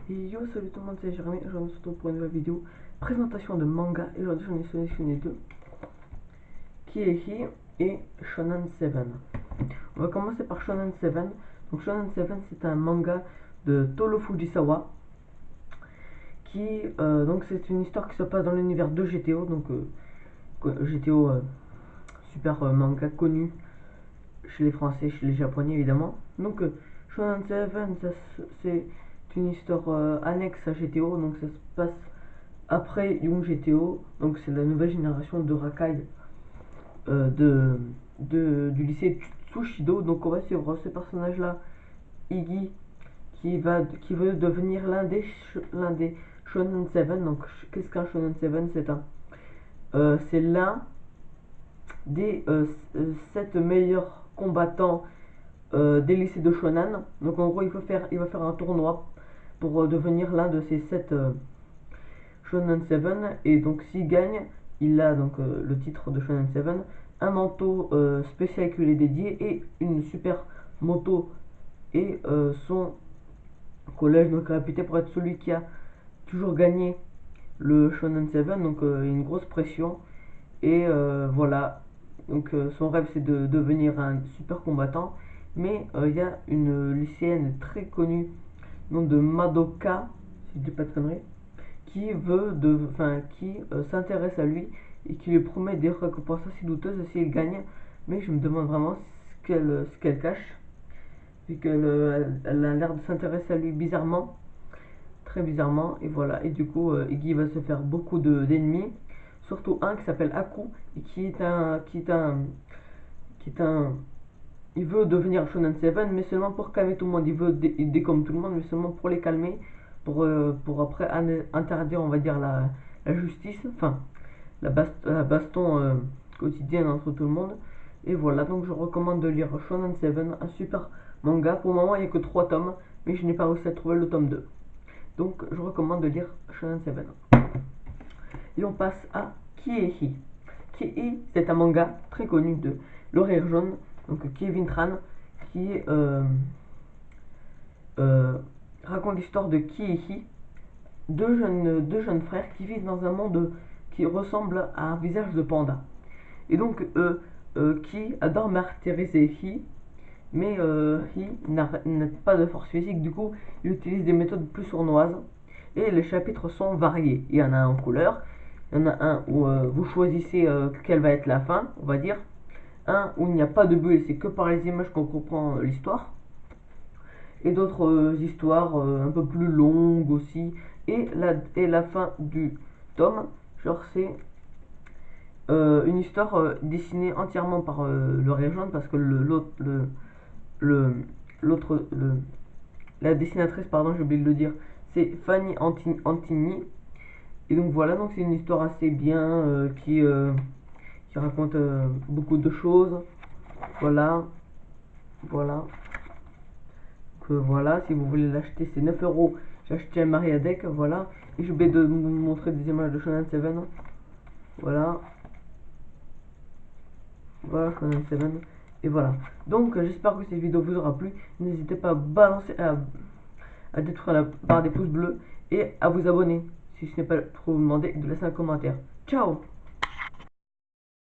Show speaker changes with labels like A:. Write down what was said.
A: Yo, salut tout le monde, c'est Jérémy. Aujourd'hui, on se retrouve pour une nouvelle vidéo présentation de manga. Et aujourd'hui, j'en ai sélectionné deux, Kiei et Shonen 7. On va commencer par Shonen 7. Donc, Shonen 7, c'est un manga de Toro Fujisawa donc c'est une histoire qui se passe dans l'univers de GTO. Donc, GTO, super manga connu chez les Français, chez les Japonais évidemment. Donc, Shonen 7, c'est une histoire annexe à GTO. Donc, ça se passe après Young GTO, donc c'est la nouvelle génération de Rakai du lycée Tsushido. Donc on va suivre ce personnage là, Iggy, qui veut devenir l'un des Shonen 7. Donc qu'est-ce qu'un Shonen 7? C'est l'un des 7 meilleurs combattants des lycées de Shonen. Donc en gros il va faire un tournoi pour devenir l'un de ces 7 Shonen 7. Et donc s'il gagne, il a donc le titre de Shonen 7, un manteau spécial qui lui est dédié et une super moto. Et son collège donc réputé pour être celui qui a toujours gagné le Shonen 7. Donc une grosse pression. Et voilà, donc son rêve c'est de devenir un super combattant. Mais il y a une lycéenne très connue, nom de Madoka, si je dis pas de conneries, qui s'intéresse à lui et qui lui promet des récompenses assez douteuses s'il gagne. Mais je me demande vraiment ce qu'elle cache, vu qu'elle elle a l'air de s'intéresser à lui bizarrement, très bizarrement. Et voilà, et du coup Iggy va se faire beaucoup d'ennemis, surtout un qui s'appelle Aku et qui est un il veut devenir Shonen 7, mais seulement pour calmer tout le monde. Il veut aider comme tout le monde, mais seulement pour les calmer, pour après interdire, on va dire, la justice, enfin, la baston quotidienne entre tout le monde. Et voilà, donc je recommande de lire Shonen 7, un super manga. Pour le moment, il n'y a que 3 tomes, mais je n'ai pas réussi à trouver le tome 2. Donc, je recommande de lire Shonen 7. Et on passe à Kiei. Kiei, c'est un manga très connu de l'Horaire Jaune, donc Kevin Tran, qui raconte l'histoire de Kiei, deux jeunes frères qui vivent dans un monde qui ressemble à un visage de panda. Et donc, Ki adore martyriser Hi, mais Hi n'a pas de force physique, du coup, il utilise des méthodes plus sournoises. Et les chapitres sont variés. Il y en a un en couleur, il y en a un où vous choisissez quelle va être la fin, on va dire. Un où il n'y a pas de but et c'est que par les images qu'on comprend l'histoire. Et d'autres histoires un peu plus longues aussi. Et la fin du tome, genre c'est une histoire dessinée entièrement par le Région, parce que l'autre, la dessinatrice, pardon, j'ai oublié de le dire, c'est Fanny Antini. Et donc voilà, donc c'est une histoire assez bien qui raconte beaucoup de choses. Voilà, voilà. Donc voilà, si vous voulez l'acheter, c'est 9 €. J'ai acheté un Mariadec, voilà. Et j'ai oublié de vous montrer des images de Shonen 7. Voilà. Voilà, Shonen 7. Et voilà. Donc j'espère que cette vidéo vous aura plu. N'hésitez pas à détruire la barre des pouces bleus et à vous abonner si ce n'est pas trop demandé, de laisser un commentaire. Ciao!